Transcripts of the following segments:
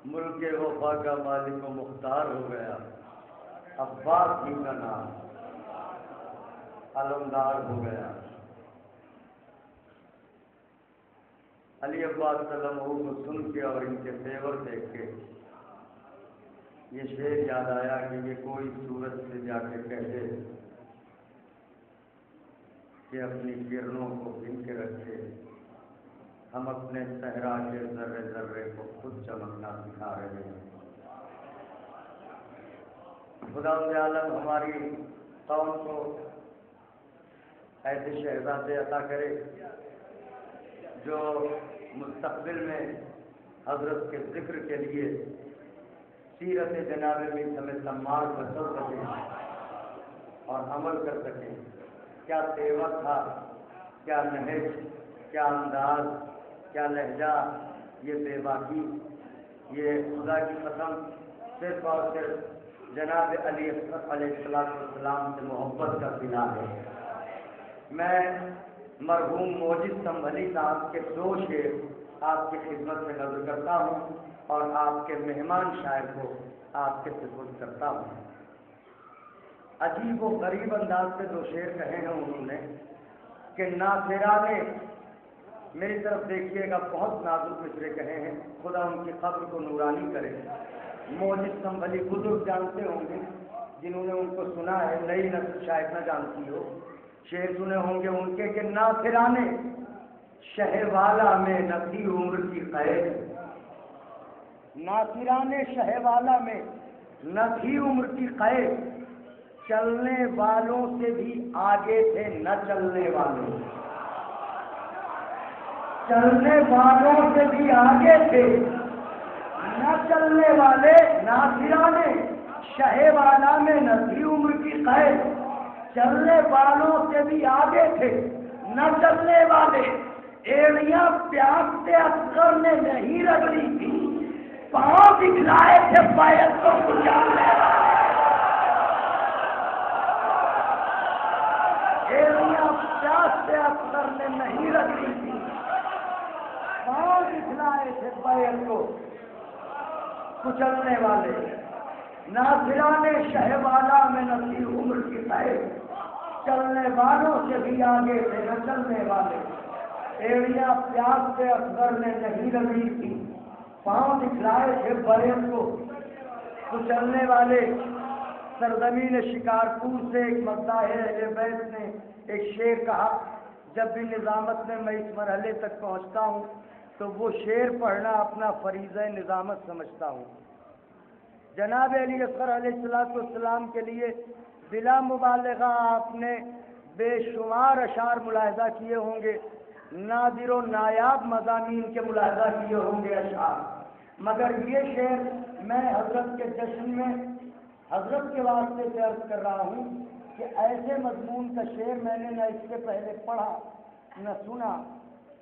ملک وفا کا مالک و مختار ہو گیا، عباس ہی کا نام علمدار ہو گیا۔ علی عباس سلم کو سن کے اور ان کے تیور دیکھ کے یہ شعر یاد آیا کہ یہ کوئی سورج سے جا کے کہے کہ اپنی کرنوں کو گن کے رکھے، ہم اپنے صحرا کے ذرے ذرے کو خود چمکنا سکھا رہے ہیں۔ خدا عالم ہماری قوم کو ایسے شہزادے عطا کرے جو مستقبل میں حضرت کے ذکر کے لیے سیرت جناب میں ہمیں سمار پر چل سکیں اور عمل کر سکیں۔ کیا تیور تھا، کیا نہج، کیا انداز، کیا لہجہ، یہ بے باکی، یہ خدا کی قسم صرف اور صرف جناب علی اصغر علیہ السلام سے محبت کا صلہ ہے۔ میں مرحوم موجد سنبھلی صاحب کے 2 شعر آپ کی خدمت میں نظر کرتا ہوں اور آپ کے مہمان شاعر کو آپ کے سپرد کرتا ہوں۔ عجیب و غریب انداز سے 2 شعر کہے ہیں انہوں نے کہ ناصرانے، میری طرف دیکھیے گا، بہت نازک مصرے کہے ہیں، خدا ان کی قبر کو نورانی کرے۔ موجد سنبھلی بزرگ جانتے ہوں گے، جنہوں نے ان کو سنا ہے، نئی نسل شاید نہ جانتی ہو۔ شعر سنے ہوں گے ان کے کہ ناصرانے شہر والا میں نہ تھی عمر کی قید، ناصرانے شہر والا میں نہ تھی عمر کی قید، چلنے والوں سے بھی آگے تھے نہ چلنے والے، چلنے والوں سے بھی آگے تھے نہ چلنے والے، ناصرانے شہر والا میں نہ تھی عمر کی قید، چلنے والوں سے بھی آگے تھے نہ چلنے والے، ایڑیاں پیاس سے اصغر نے نہیں رگڑی تھی، پاؤں دکھلائے تھے بیعت کو کچالنے والے، ایڑیاں پیاس سے اصغر نے نہیں رگڑی تھی، پاؤں دکھلائے تھے بیعت کو کچلنے والے، ناصرانے شہ والا میں نہ تھی عمر کی قید، چلنے والوں سے بھی آگے تھے نہ چلنے والے، ایڑیاں پیاس سے اصغر نے نہیں رگڑی تھی، پاؤں دکھلائے تھے بیعت کو کچلنے والے۔ سرزمین شکارپور سے ایک مداح اہل بیت نے ایک شعر کہا، جب بھی نظامت میں اس مرحلے تک پہنچتا ہوں تو وہ شعر پڑھنا اپنا فریضہ نظامت سمجھتا ہوں۔ جناب علی اصغر علیہ السلام کے لیے بلا مبالغہ آپ نے بے شمار اشعار ملاحظہ کیے ہوں گے، نادر و نایاب مضامین کے ملاحظہ کیے ہوں گے اشعار، مگر یہ شعر میں حضرت کے جشن میں حضرت کے واسطے سے عرض کر رہا ہوں کہ ایسے مضمون کا شعر میں نے نہ اس سے پہلے پڑھا، نہ سنا،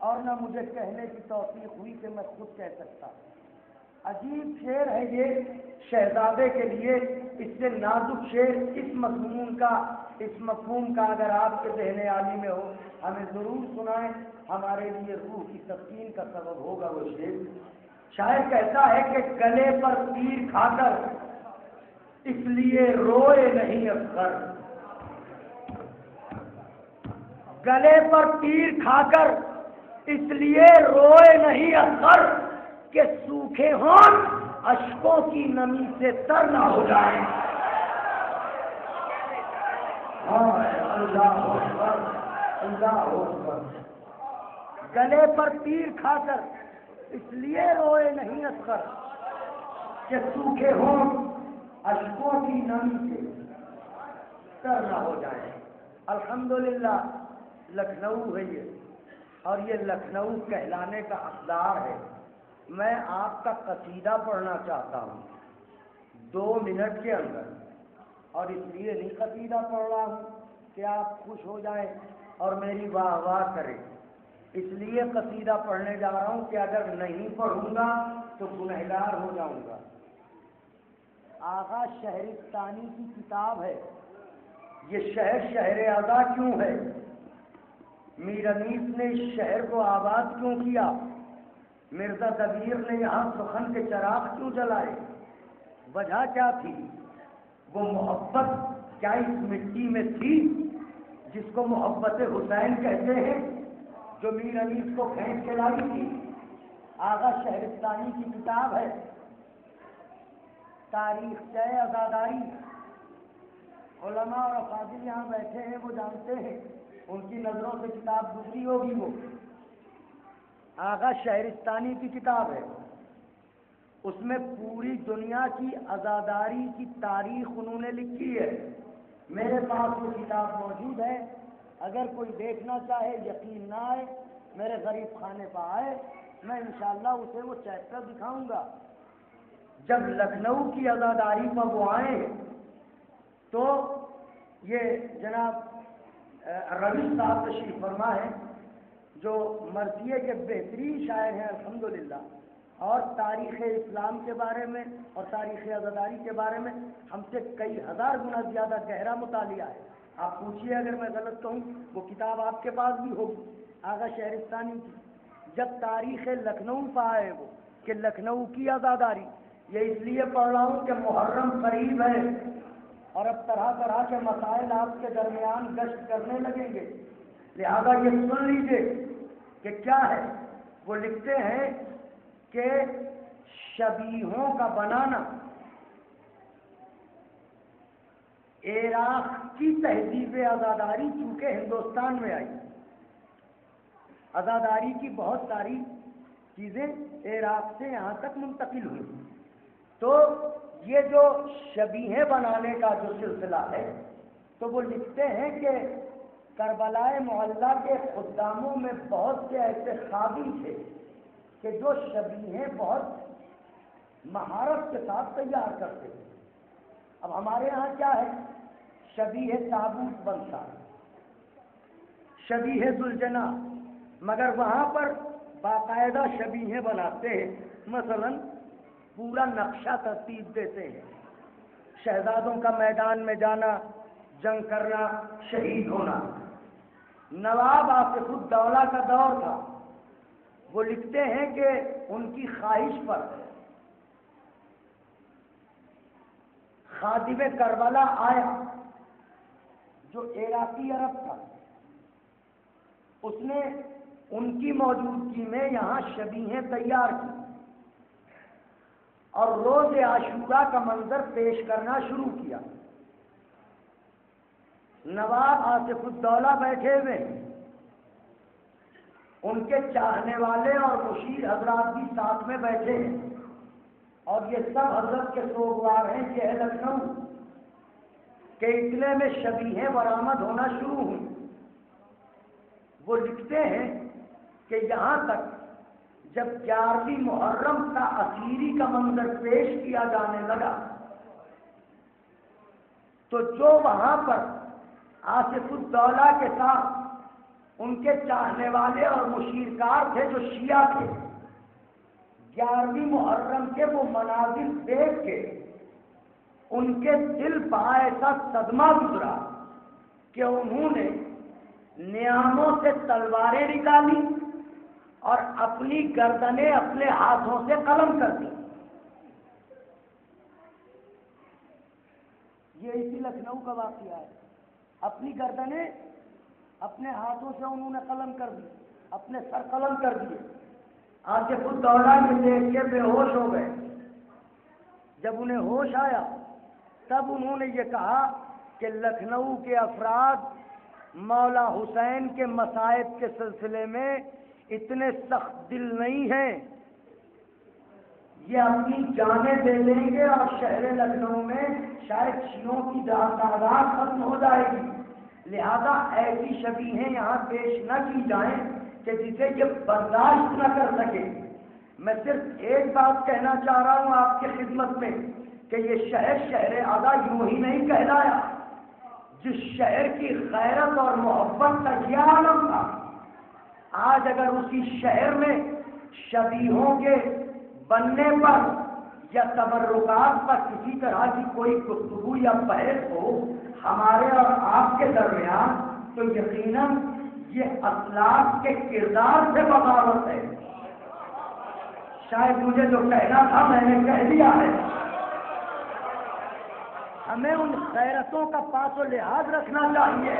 اور نہ مجھے کہنے کی توفیق ہوئی کہ میں خود کہہ سکتا۔ عجیب شعر ہے یہ شہزادے کے لیے، اس سے نازک شعر، اس مضمون کا، اس مفہوم کا اگر آپ کے ذہن عالی میں ہو ہمیں ضرور سنائیں، ہمارے لیے روح کی تسکین کا سبب ہوگا وہ شعر۔ شاعر کہتا ہے کہ گلے پر تیر کھا کر اس لیے روئے نہیں اصغر، گلے پر تیر کھا کر اس لیے روئے نہیں اصغر کہ سوکھے ہوں اشکوں کی نمی سے تر نہ ہو جائے۔ اللہ اکبر، اللہ اکبر۔ گلے پر تیر کھا کر اس لیے روئے نہیں اصغر کہ سوکھے ہوں اشکوں کی نمی سے تر نہ ہو جائے۔ الحمدللہ لکھنؤ ہے یہ، اور یہ لکھنؤ کہلانے کا حقدار ہے۔ میں آپ کا قصیدہ پڑھنا چاہتا ہوں 2 منٹ کے اندر، اور اس لیے نہیں قصیدہ پڑھ رہا ہوں کہ آپ خوش ہو جائیں اور میری واہ واہ کریں، اس لیے قصیدہ پڑھنے جا رہا ہوں کہ اگر نہیں پڑھوں گا تو گنہگار ہو جاؤں گا۔ آغا شہرستانی کی کتاب ہے، یہ شہر شہر اعضا کیوں ہے، میر انیس نے اس شہر کو آباد کیوں کیا، مرزا دبیر نے یہاں سخن کے چراغ کیوں جلائے؟ وجہ کیا تھی؟ وہ محبت کیا اس مٹی میں تھی جس کو محبت حسین کہتے ہیں، جو میر انیس کو کھینچ کے لائی تھی؟ آغا شہرستانی کی کتاب ہے تاریخ عزاداری، علماء اور افاضل یہاں بیٹھے ہیں، وہ جانتے ہیں، ان کی نظروں سے کتاب دوسری ہوگی۔ وہ آغا شہرستانی کی کتاب ہے، اس میں پوری دنیا کی عزاداری کی تاریخ انہوں نے لکھی ہے۔ میرے پاس وہ کتاب موجود ہے، اگر کوئی دیکھنا چاہے، یقین نہ آئے، میرے غریب خانے پہ آئے، میں انشاءاللہ اسے وہ چیپٹر دکھاؤں گا۔ جب لکھنؤ کی عزاداری پر وہ آئے تو یہ جناب روی صاحب تشریف فرما ہے، جو مرثیے کے بہترین شاعر ہیں الحمدللہ، اور تاریخ اسلام کے بارے میں اور تاریخ عزاداری کے بارے میں ہم سے کئی ہزار گنا زیادہ گہرا مطالعہ ہے۔ آپ پوچھیے اگر میں غلط کہوں، وہ کتاب آپ کے پاس بھی ہوگی آغا شہرستانی کی۔ جب تاریخ لکھنؤ پہ آئے وہ کہ لکھنؤ کی عزاداری، یہ اس لیے پڑھ رہا ہوں کہ محرم قریب ہے اور اب طرح طرح کے مسائل آپ کے درمیان گشت کرنے لگیں گے، لہذا یہ سن لیجیے کہ کیا ہے۔ وہ لکھتے ہیں کہ شبیہوں کا بنانا عراق کی تہذیب عزاداری چونکہ ہندوستان میں آئی، عزاداری کی بہت ساری چیزیں عراق سے یہاں تک منتقل ہوئی، تو یہ جو شبیہیں بنانے کا جو سلسلہ ہے، تو وہ لکھتے ہیں کہ کربلائے معلّہ کے خداموں میں بہت سے ایسے خادم تھے کہ جو شبیہیں بہت مہارت کے ساتھ تیار کرتے تھے۔ اب ہمارے ہاں کیا ہے، شبیہ تابوت بنتا ہے، شبیہ ذوالجناح، مگر وہاں پر باقاعدہ شبیہیں بناتے ہیں، مثلا پورا نقشہ ترتیب دیتے ہیں، شہزادوں کا میدان میں جانا، جنگ کرنا، شہید ہونا۔ نواب آصف الدولہ کا دور تھا، وہ لکھتے ہیں کہ ان کی خواہش پر خادم کربلا آیا جو عراقی عرب تھا، اس نے ان کی موجودگی میں یہاں شبیہیں تیار کی اور روز عاشوراء کا منظر پیش کرنا شروع کیا۔ نواب آصف الدولہ بیٹھے ہوئے ہیں، ان کے چاہنے والے اور مشیر حضرات بھی ساتھ میں بیٹھے ہیں، اور یہ سب حضرت کے سوگوار ہیں کہ اے لکھنؤ کہ اطلے میں شبیہیں برآمد ہونا شروع ہوئی۔ وہ لکھتے ہیں کہ یہاں تک جب 11ویں محرم کا اسیری کا منظر پیش کیا جانے لگا تو جو وہاں پر آصف الدولہ کے ساتھ ان کے چاہنے والے اور مشیرکار تھے جو شیعہ تھے، 11ویں محرم کے وہ مناظر دیکھ کے ان کے دل پر ایسا صدمہ گزرا کہ انہوں نے نیاموں سے تلواریں نکالی اور اپنی گردنیں اپنے ہاتھوں سے قلم کر دی۔ یہ اسی لکھنؤ کا واقعہ ہے، اپنی گردنیں اپنے ہاتھوں سے انہوں نے قلم کر دی، اپنے سر قلم کر دیے۔ آصف الدولہ یہ دیکھ کے بے ہوش ہو گئے۔ جب انہیں ہوش آیا تب انہوں نے یہ کہا کہ لکھنؤ کے افراد مولا حسین کے مصائب کے سلسلے میں اتنے سخت دل نہیں ہیں، یہ اپنی جانیں دے دیں گے اور شہر لکھنؤ میں شاید شیعوں کی تعداد ختم ہو جائے گی، لہذا ایسی شبیہیں یہاں پیش نہ کی جائیں کہ جسے یہ برداشت نہ کر سکے۔ میں صرف ایک بات کہنا چاہ رہا ہوں آپ کی خدمت میں کہ یہ شہر آزا یوں ہی نہیں کہلایا، جس شہر کی غیرت اور محبت کا یہ عالم تھا، آج اگر اسی شہر میں شبیہوں کے بننے پر یا تبرکات پر کسی طرح کی کوئی گفتگو یا بحث ہو ہمارے اور آپ کے درمیان، تو یقیناً یہ اخلاق کے کردار سے بغاوت ہے۔ شاید مجھے جو کہنا تھا میں نے کہہ دیا ہے. ہمیں ان غیرتوں کا پاس و لحاظ رکھنا چاہیے.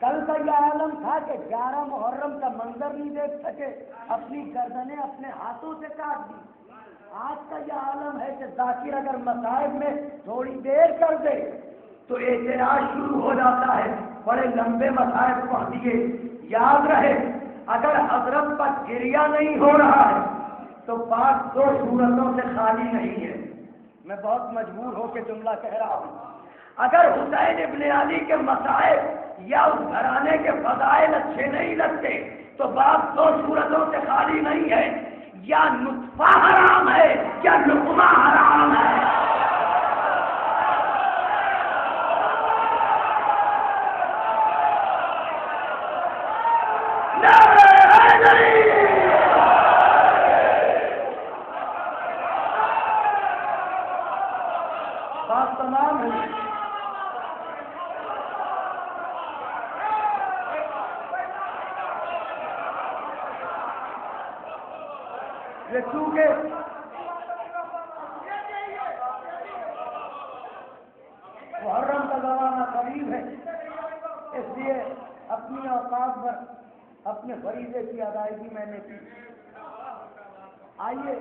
کل کا یہ عالم تھا کہ 11 محرم کا منظر نہیں دیکھ سکے, اپنی گردنیں اپنے ہاتھوں سے کاٹ دی. آج کا یہ عالم ہے کہ ذاکر اگر مصائب میں تھوڑی دیر کر دے تو اعتراض شروع ہو جاتا ہے, بڑے لمبے مصائب پڑھ دیے. یاد رہے اگر حضرت پر گریہ نہیں ہو رہا ہے تو بات 2 صورتوں سے خالی نہیں ہے. میں بہت مجبور ہو کے جملہ کہہ رہا ہوں. اگر حسین ابن علی کے مصائب یا اس گھرانے کے فضائل اچھے نہیں لگتے تو بات 2 صورتوں سے خالی نہیں ہے, یا نطفہ حرام ہے یا لقمہ حرام ہے. بات تمام ہے. یہ چونکہ محرم کا زمانہ قریب ہے اس لیے اپنی اوقات پر اپنے فریضے کی ادائیگی میں نے کی. آئیے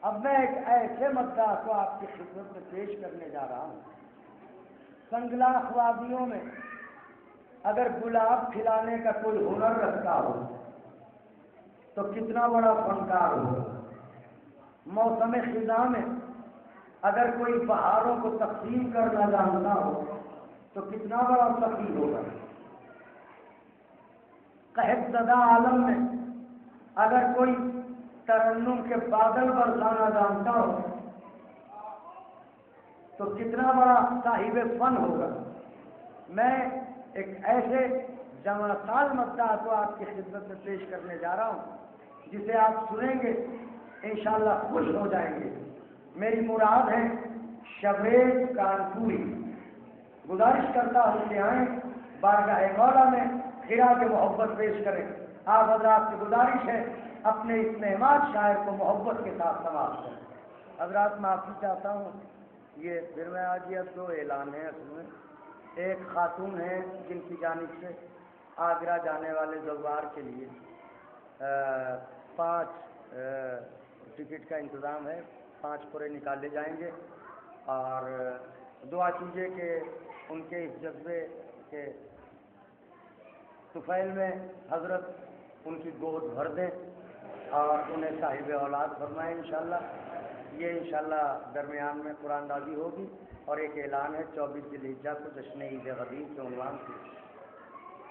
اب میں ایک ایسے مدعا کو آپ کی خدمت میں پیش کرنے جا رہا ہوں. سنگلاخ وادیوں میں اگر گلاب کھلانے کا کوئی ہنر رکھتا ہو تو کتنا بڑا فنکار ہو. موسم خزاں میں اگر کوئی بہاروں کو تقسیم کرنا جانتا ہو تو کتنا بڑا سخی ہوگا. قحط زدہ عالم میں اگر کوئی ترنم کے بادل برسانا جانتا ہو تو کتنا بڑا صاحب فن ہوگا. میں ایک ایسے جمع سال مدعا کو آپ کی خدمت میں پیش کرنے جا رہا ہوں جسے آپ سنیں گے انشاءاللہ خوش ہو جائیں گے. میری مراد ہے شبیر کانپوری. گزارش کرتا ہوں کہ آئیں بارگاہ مولا میں خراج کے محبت پیش کریں. آپ حضرات کی گزارش ہے اپنے اس مہمان شاعر کو محبت کے ساتھ سماعت کریں. حضرات معافی چاہتا ہوں, یہ پھر میں آج یہ 2 اعلان ہیں. اصل میں ایک خاتون ہیں جن کی جانب سے آگرہ جانے والے زوار کے لیے 5 ٹکٹ کا انتظام ہے. 5 پورے نکالے جائیں گے اور دعا کیجیے کہ ان کے اس جذبے کے طفیل میں حضرت ان کی گود بھر دیں اور انہیں صاحب اولاد فرمائیں انشاءاللہ. یہ انشاءاللہ درمیان میں قرآن دازی ہوگی. اور ایک اعلان ہے 24 ذی الحجہ کو جشن عید غدیر کے عنوان سے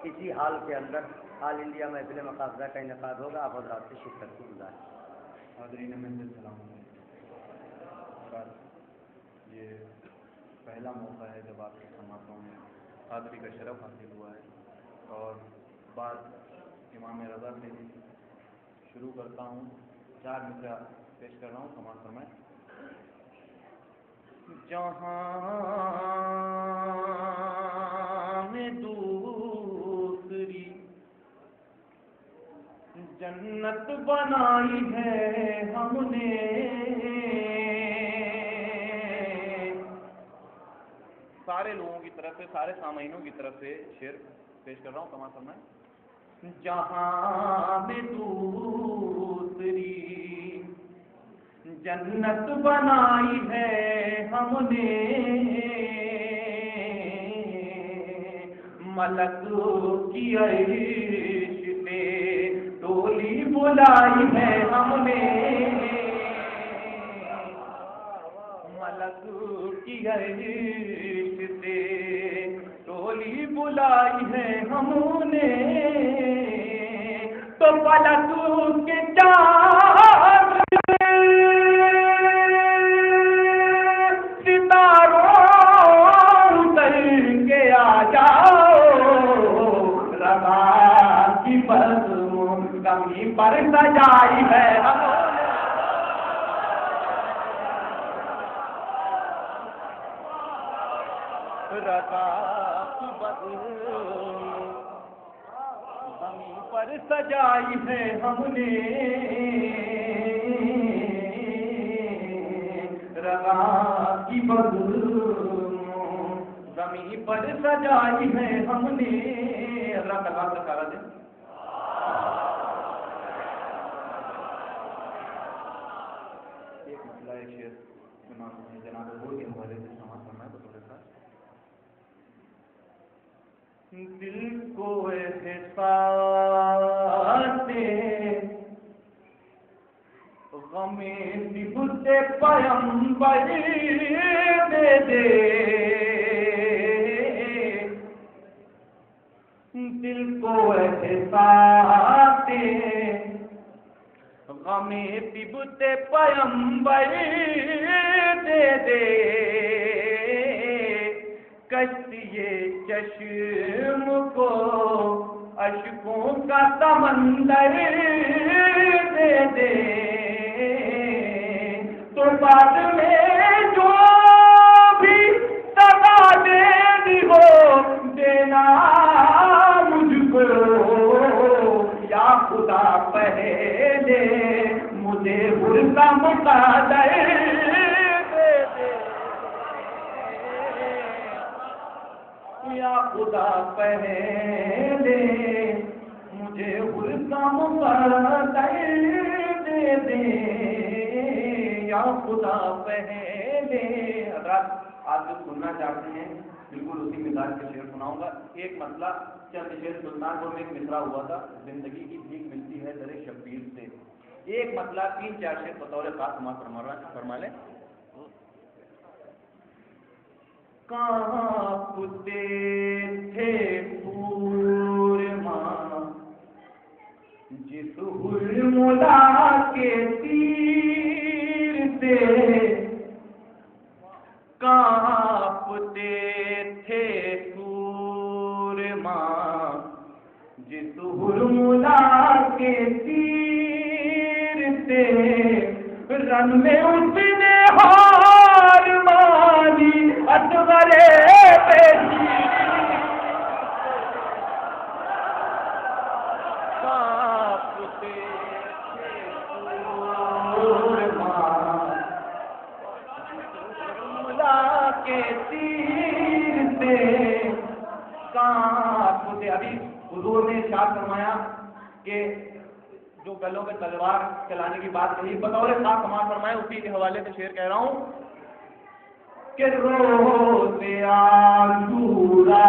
اسی حال کے اندر آل انڈیا محفل مقاصدہ کا انعقاد ہوگا. آپ حضرات سے شرکت کی گزارش. حاضرین محفل السلام علیکم. یہ پہلا موقع ہے جب آپ کے سماعتوں میں حاضری کا شرف حاصل ہوا ہے اور بات امام رضا سے شروع کرتا ہوں. 4 مصرع پیش کر رہا ہوں, سماعت فرمائیں. جہاں میں دوسری جنت بنائی ہے ہم نے, سارے لوگوں کی طرف سے, سارے سامعینوں کی طرف سے شعر پیش کر رہا ہوں, سماعت فرمائیں. جہاں میں دوسری جنت بنائی ہے ہم نے, ملک کی عرش پہ ڈولی بلائی ہے ہم نے, ملک کی عرش پہ ڈولی بلائی ہے ہم نے, تو فلک کے چاند آ جاؤ, رضا کی بزم کمی پر سجائی ہے رضا کی بزم زمین پر سجائی ہے ہم نے رضا کی بزم، زمین پر سجائی ہے ہم نے اللہ تبارک و تعالیٰ نے ایک مسئلہ ہے شیخ جناب ابو کے حوالے سے سماعت کرنا ہے بطور خاص. دل کو احساس غم صبت پیمبر دے دے، دل کو احساس غم صبت پیمبر دے دے، کشتی چشم کو اشکوں کا سمندر دے دے، تو بعد میں جو بھی سزا دینی ہو دینا مجھ کو، یا خدا پہلے مجھے حرصہ مقدر دے دے، یا خدا پہلے مجھے حرصہ مقدر دے دے، یا خدا پہلے. حضرات آپ جو سننا چاہتے ہیں بالکل اسی مزاج کے شعر سناؤں گا. ایک مسئلہ چند شعر سلطانپور میں ایک مصرع ہوا تھا، زندگی کی بھیک ملتی ہے در شبیر سے. ایک مسئلہ 3-4 شعر بطور خاص سماعت فرما لیں. کانپتے تھے پور ماں جس حرملا کے تیر سے، کانپتے تھے پور ماں جس حرملا کے تیر سے، رن میں اس نے ہار مانی اصغر پیشی، کانپتے تھے پور ماں حرملا کے تیر سے، کانپتے. ابھی حضور نے ارشاد فرمایا کہ جو گلوں پہ تلوار چلانے کی بات کہی بطور خاص سماعت فرمائے، اسی کے حوالے سے شعر کہہ رہا ہوں کہ روز عاشورا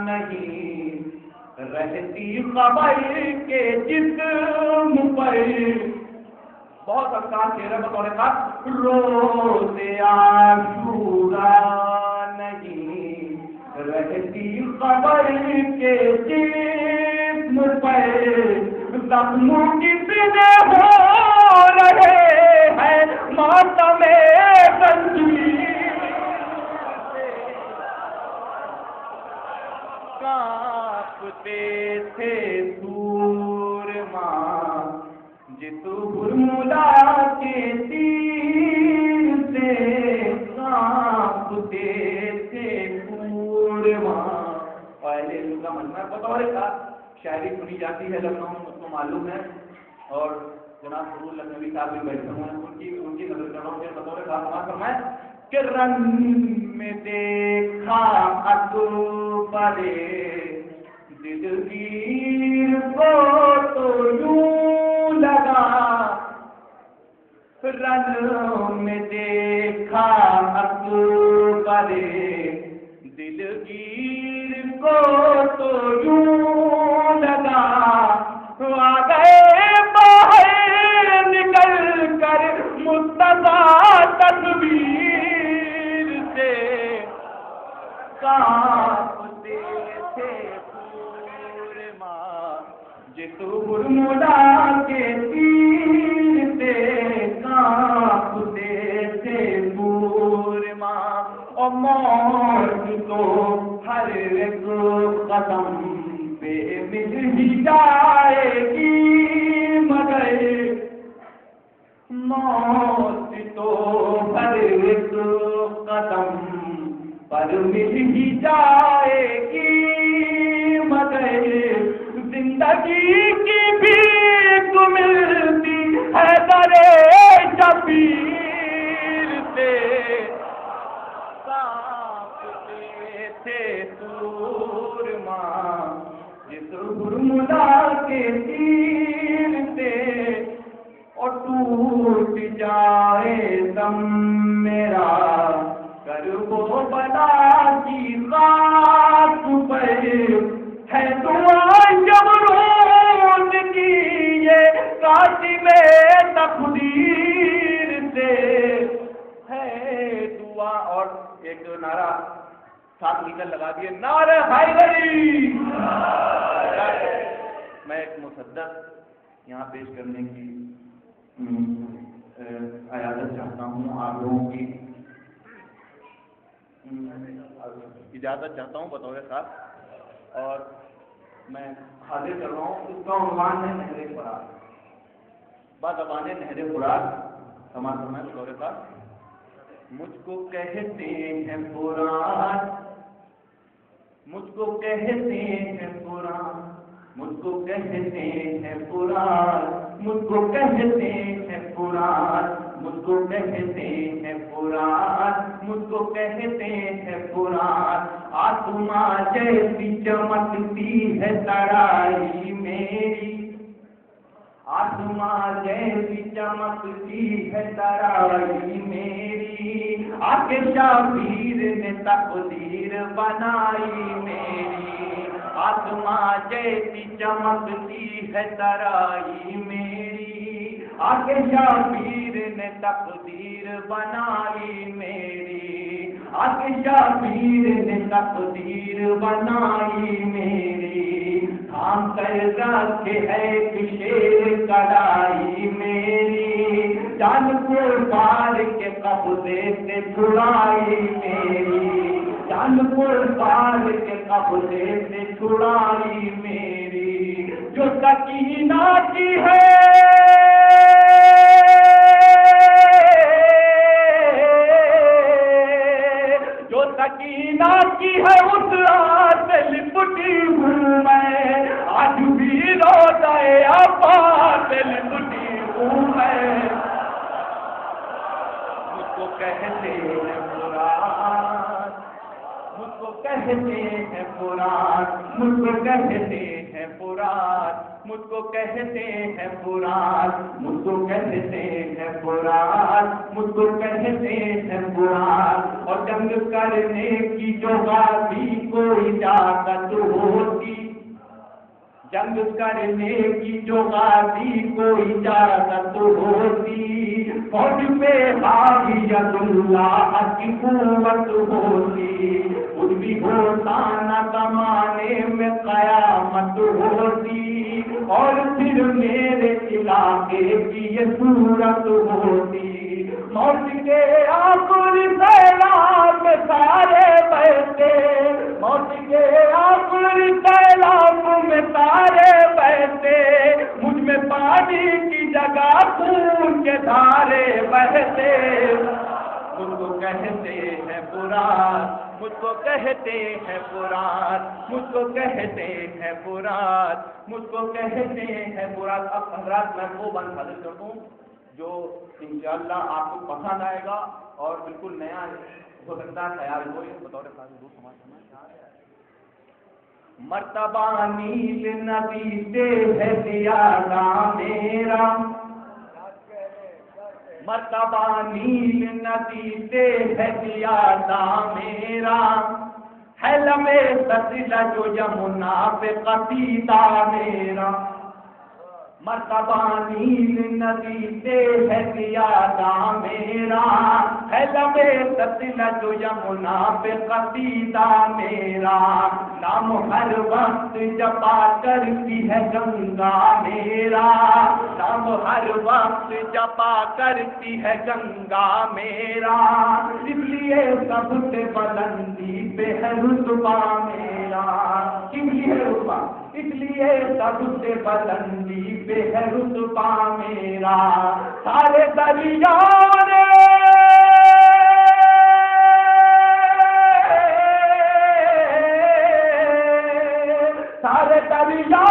نہیں رہتی خبر کے جسم پر، بہت اچھا شعر ہے بطور خاص. روز عاشورا نہیں رہتی خبر کے جسم پر، زخموں کس نے ہو رہے ہیں ماتم زنجیر سے، کانپتے تھے سورما جس حرملا کے تیر سے، کانپتے تھے سورما. پہلے ان کا مننا بطور کا شاعری سنی جاتی ہے لکھنؤ میں، اس کو معلوم ہے، اور جناب حضور لکھنوی صاحب بھی بیٹھے ہوئے ہیں، ان کی نظر کر رہا ہوں کہ بطور خاص سماعت فرمائیں کہ رنگ میں دیکھا اکبر دلگیر کو تو یوں لگا، رنگ میں دیکھا اکبر دلگیر کو تو یوں لگا، آ گئے باہر نکل کر مصطفیٰ تصویر سے، کانپتے تھے پور ماں جس حرملا کے تیر سے، کانپتے تھے پور ماں. اور موت تو ہر ایک قدم پہ مل ہی جائے گی، مگر موت تو ہر ایک قدم پر مل ہی جائے گی، مگر زندگی کی بھیک ملتی ہے درے شبیر سے، کانپتے تھے سورماں جس ہرملا کے تیر سے، اور ٹوٹ جائے دم میرا کرب و بلا کی خاک پر، ہے دعا جب روز کی یہ قاسم تقدیر سے، ہے دعا۔ اور ایک نعرہ ساتھ مل کر لگا دیے، نعرہ حیدری۔ میں ایک مصدق یہاں پیش کرنے کی عیادت چاہتا ہوں، آپ لوگوں کی اجازت چاہتا ہوں بطور خاص، اور میں حاضر کر رہا ہوں۔ اس کا عنوان ہے نہر فرات، بازبان نہر فرات، سماعت فرمائیں بطور خاص۔ مجھ کو کہتے ہیں فرات، مجھ کو کہتے ہیں فرات، مجھ کو کہتے ہیں فرات، مجھ کو کہتے ہیں فرات، مجھ کو کہتے ہیں فرات، مجھ کو کہتے ہیں فرات، آسماں جیسی چمکتی ہے ترائی میری، آسماں جیسی چمکتی ہے ترائی میری، آگے شبیر نے تقدیر بنائی میری، آسماں جیسی چمکتی ہے ترائی میری، آگے شبیر نے تقدیر بنائی میری، آگے شبیر نے تقدیر بنائی میری، تھام کر رکھے ہے شیر کڑائی میری، جان کو پار کے قبضے سے چھڑائی میری، جان کو پار کے قبضے سے چھڑائی میری، جو سکینہ کی ہے جو سکینہ کی ہے اس رات سے لپٹی ہوں میں، آج بھی روزہ آباد سے لپٹی ہوں میں، مجھ کو کہتے ہیں فرات، مجھ کو کہتے ہیں فرات، مجھ کو کہتے ہیں فرات، مجھ کو کہتے ہیں فرات، مجھ کو کہتے ہیں فرات، مجھ کو کہتے ہیں فرات، اور جنگ کرنے کی جو غازی کو اجازت ہوتی، جنگ کرنے کی جو غازی کو اجازت ہوتی، فوج پہ حاویت اللہ کی قوت ہوتی، خود بھی ہوتا نہ زمانے میں قیامت ہوتی، اور پھر میرے علاقے کی یہ صورت ہوتی، موت کے آخری سیلاب میں سارے بہتے، موت کے آخری سیلاب میں سارے بہتے، مجھ میں پانی کی جگہ خون کے دھارے بہتے، مجھ کو کہتے ہیں فرات، مجھ کو کہتے ہیں فرات، مجھ کو کہتے ہیں فرات، مجھ کو کہتے ہیں فرات۔ اب حضرات میں وہ بند حاضر کر دوں جو انشاءاللہ آپ کو پسند آئے گا اور بالکل نیا ہو سکتا ہے، خیال ہو یہ بطور خاص ضرور سماعت کرنا۔ مرتبہ نیل نبی سے ہے زیادہ میرا، مرتبہ نیل نبی سے ہے زیادہ میرا، ہے لمے سجدہ جو یمنا پہ قصیدہ میرا، مرتبہ نیل ندی سے ہے زیادہ میرا، ہے لبے سجدہ جو یمنا پہ قصیدہ میرا، نام ہر وقت جپا کرتی ہے گنگا میرا، نام ہر وقت جپا کرتی ہے گنگا میرا، اس لیے سب سے بلندی پہ ہے رتبہ میرا، اس لیے رتبہ، اس لیے سب سے بلندی پہ ہے رتبہ میرا، سارے دریا نے سارے دریا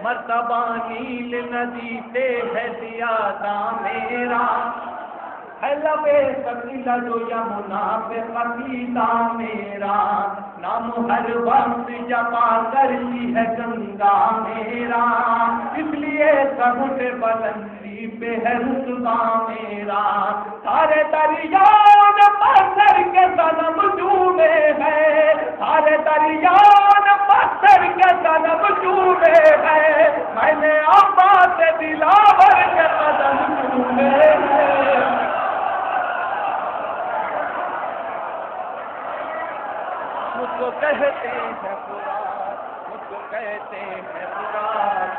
مرتبہ نیل ندی سے ہے زیادہ میرا، ہے لبے سکیلا جو یمنا پہ قصیدہ میرا، نام ہر وقت جپا کرتی ہے گنگا میرا، اس لیے سب سے بلندی پہ ہے رتبہ میرا، سارے دریاؤں پتھر کے صنم ڈوبے ہیں، سارے دریاؤں پتھر کے صنم ڈوبے ہیں، میں نے آباد دلاور کے قدم ڈوبے ہیں، مجھ کو کہتے ہیں قرآن، مجھ کو کہتے ہیں قرآن،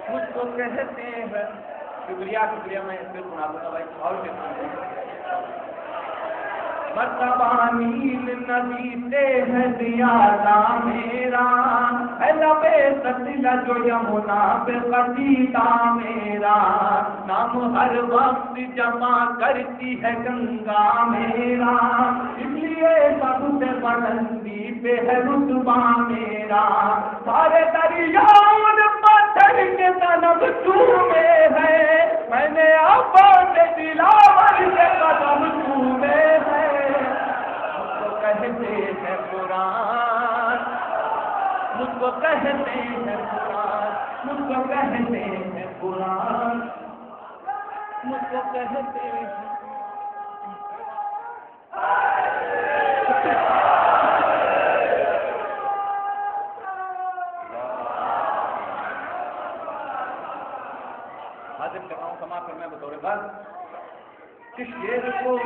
مجھ کو کہتے ہیں، شکریہ میں اس پہ سنا دوں گا بھائی، اور مرتبہ نیل ندی سے ہے زیادہ میرا، ہے لبے ستلج جو یمنا پہ قصیدہ میرا، نام ہر وقت جمع کرتی ہے گنگا میرا، اس لیے سب سے بلندی پہ ہے رتبہ میرا، سارے دریاؤں پتھر کے صنم ڈوبے ہیں، میں نے آباد دلاور کے قدم ڈوبے ہیں، کہتے ہیں قرآن، مجھ کو کہتے ہیں قرآن، مجھ کو کہتے ہیں قرآن، مجھ کو کہتے ہیں حاضر کر رہا ہوں سماعت کرنا بطور بات کہ شیر کو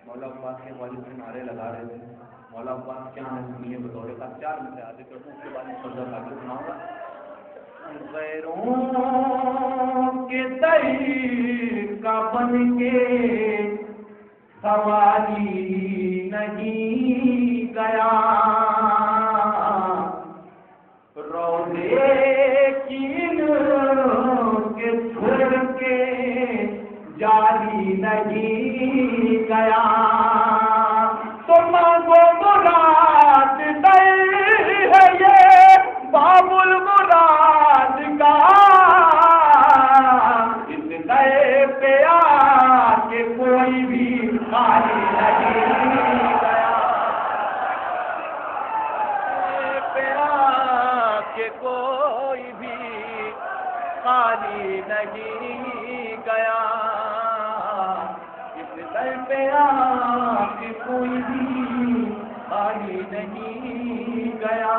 مولا عباس کے والد سے نعرے لگا رہے تھے، مولا عباس کیا ہے سنیے بطور کا، 4 منٹ آگے کرتا ہوں، اس کے بعد میں سجدہ آگے سناؤں گا۔ غیروں کے طریقہ بن کے سواری نہیں گیا، روزے کین کے چھوڑ کے جاری نہیں گیا، تو مانگو مراد دے ہے یہ باب المراد کا، اس دے پہ آ کے کوئی بھی خالی نہیں گیا، پہ آ کے کوئی بھی خالی نہیں گیا، پہ آ گیا کہ کوئی بھی خالی نہیں گیا،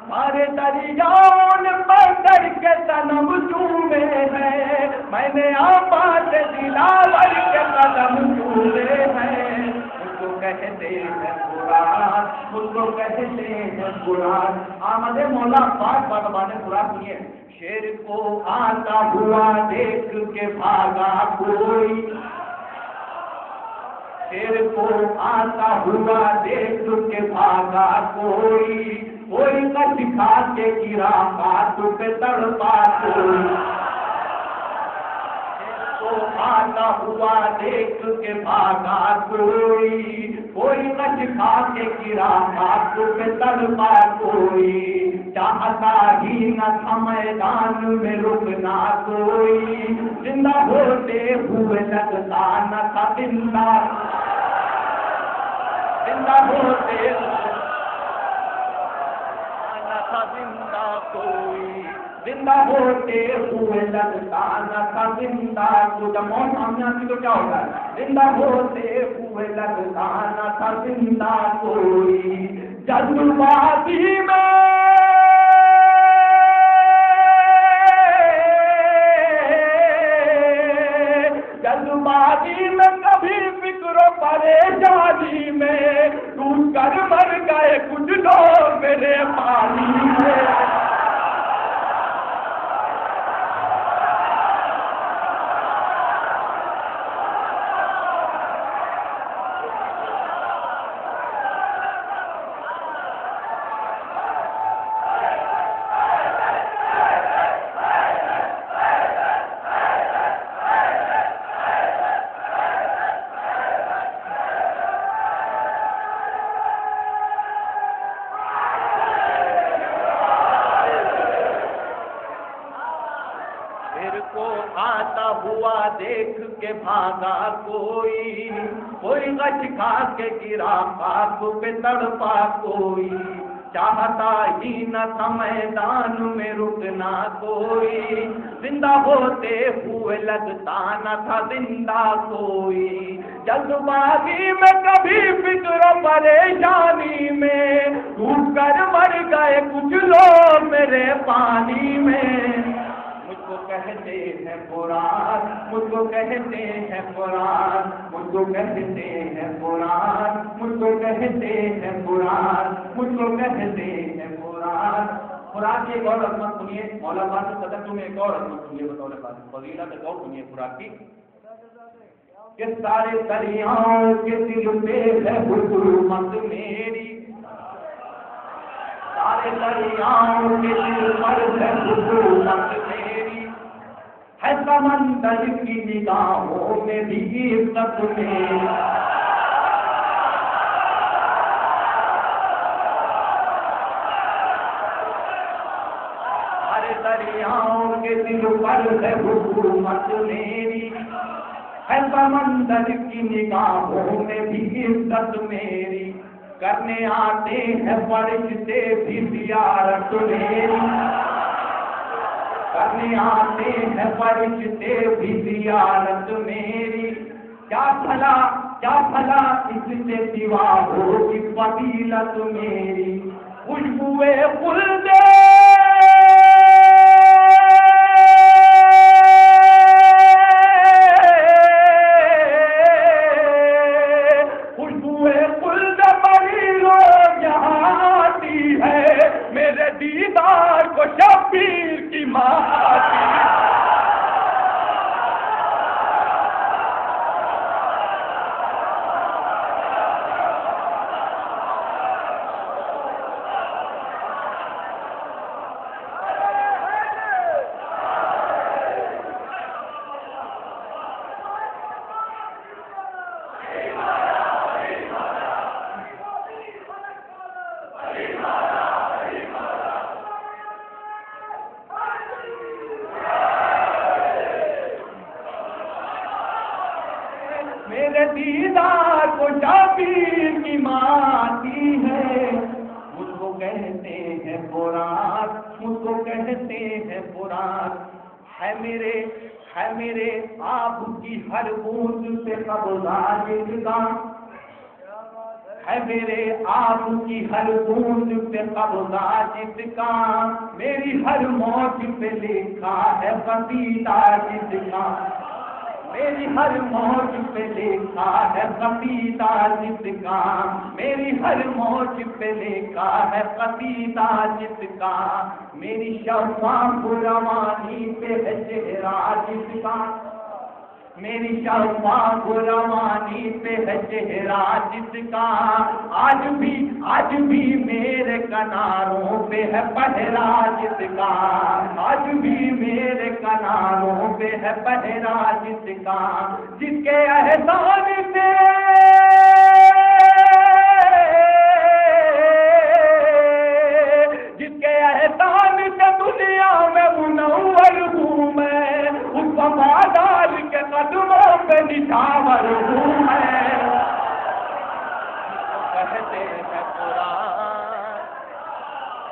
سارے دریاؤں نے پکڑ کے تنم چومے ہیں، میں نے آباد دلاور کے قدم چومے ہیں، اس کو کہتے ہیں قرآن، اس کو کہتے ہیں قرآن۔ آمد مولا پاک بادبان قرآن سنیے، شیر کو آتا ہوا دیکھ کے بھاگا کوئی، شیر کو آتا ہوا دیکھ کے بھاگا کوئی، کوئی کچھ کھا کے گرا ہاتھ پہ تڑپا کوئی، شیر کو آتا ہوا دیکھ کے بھاگا کوئی، کوئی کچھ کھا کے گرا ہاتھ پہ تڑپا کوئی، چاہتا ہی نہ تھا میدان میں رکنا کوئی، زندہ ہوتے ہوئے لگتا نہ تھا زندہ، زندہ ہوتے نہ تھا زندہ کوئی، زندہ ہوتے ہوئے لگتا نہ تھا زندہ کو، جب موت سامنے آتی تو کیا ہوتا ہے؟ زندہ ہوتے ہوئے لگتا نہ تھا زندہ کوئی، جلد بازی میں جلدبازی میں کبھی فکر و پریشانی میں ڈوب کر مر گئے کچھ لوگ میرے پانی میں، دیکھ کے بھاگا کوئی، کوئی غش کھا کے گرا خاک پہ تڑپا کوئی، چاہتا ہی نہ تھا میدان میں رکنا کوئی، زندہ ہوتے ہوئے لگتا نہ تھا زندہ کوئی، جلد بازی میں کبھی فکر و پریشانی میں ڈوب کر مر گئے کچھ لوگ میرے پانی میں، مجھ کو کہتے ہیں قرآن، مجھ کو کہتے ہیں قرآن، مجھ کو کہتے ہیں قرآن، مجھ کو کہتے ہیں قرآن، مجھ کو کہتے ہیں قرآن۔ خوراک کی ایک اور عظمت سنیے، مولا پاک کے صدقے میں ایک اور عظمت سنیے، بطور فضیلت ایک اور سنیے خوراک کی، کہ سارے دریاؤں کے دل پہ ہے حکومت میری، سارے دریاؤں کے دل پر ہے حکومت میری، ہے سمندر کی نگاہوں میں بھی عزت میری، سارے دریاؤں کے دل پر ہے حکومت میری، ہے سمندر کی نگاہوں میں بھی عزت میری، کرنے آتے ہیں فرشتے بھی زیارت میری، کرنے آتے ہیں فرشتے بھی زیارت میری، کیا بھلا اس سے سوا ہوگی فضیلت میری، خوشبوئے خلد دیدار کو شبیر کی ماں آتی ہے، میرے دیدار کو شبیر کی ماں آتی ہے، مجھ کو کہتے ہیں قرآن، مجھ کو کہتے ہیں قرآن، ہے میرے آپ کی ہر بوند پہ قبضہ جس کا، ہے میرے آپ کی ہر بوند پہ قبضہ جس کا، میری ہر موج پہ لکھا ہے قصیدہ جس کا، میری ہر موج پہ لکھا ہے قصیدہ جس کا، میری ہر موج پہ لکھا ہے قصیدہ جس کا، میری شفاف روانی پہ ہے چہرہ جس کا، میری شفاف روانی پہ ہے چہرہ جس کا، آج بھی میرے کناروں پہ ہے پہرا جس کا، آج بھی میرے کناروں پہ ہے پہرا جس کا، جس کے احسان سے دنیا میں منور ہوں میں، اس وفادار کے قدموں پہ نچھاور ہوں میں، کہتے ہیں قرآن،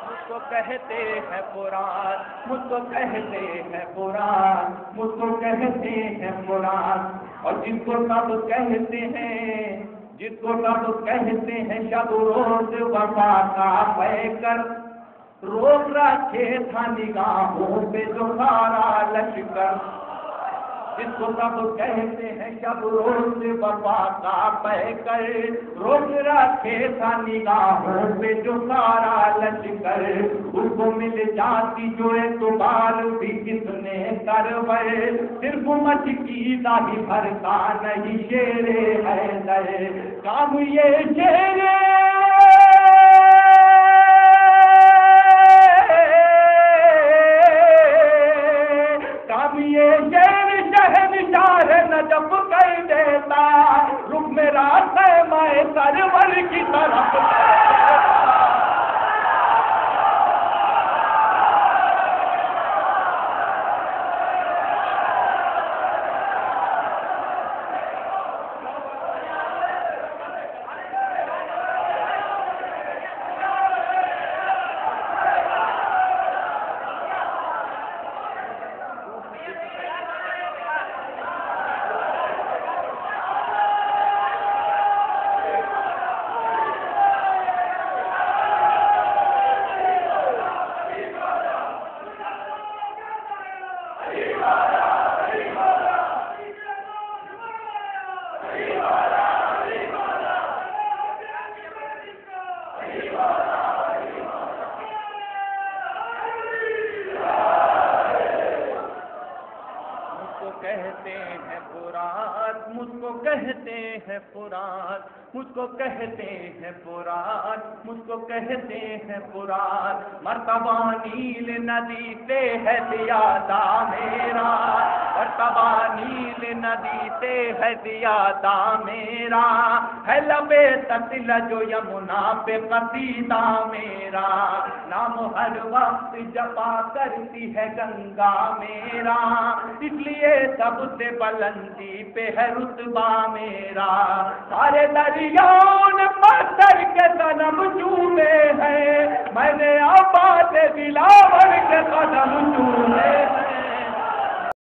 مجھ کو کہتے ہیں قرآن، مجھ کو کہتے ہیں قرآن، مجھ کو کہتے ہیں قرآن، اور جن کو سب کہتے ہیں شب روز وفا کا پیکر، روز رکھے تھا نگاہوں پہ جو سارا لشکر، جس کو سب کہتے ہیں شب روز وفا کا پیکر، روز رکھے تھا نگاہوں پہ جو سارا لشکر، اس کو مل جاتی جو اعتبار بھی کس نے کرور، صرف مچکی داہی بھرتا نہیں شیر حیدر، کام یہ شیر نجف کر دیتا، رخ میرا خیمہ سرور کی طرف، مجھ کو کہتے ہیں فرات، مجھ کو کہتے ہیں فرات، مجھ کو کہتے ہیں فرات، مرتبہ نیل ندی سے ہے زیادہ میرا، مرتبہ نیل ندی سے ہے زیادہ میرا، ہے لبے تسل جو یمنا پہ قصیدہ میرا، نام ہر وقت جپا کرتی ہے گنگا میرا، اس لیے سب سے بلندی پہ ہے رتبہ میرا، سارے دریاؤں نے پتھر کے صنم چومے ہیں، میں نے آباد دلاور کے قدم چومے ہیں۔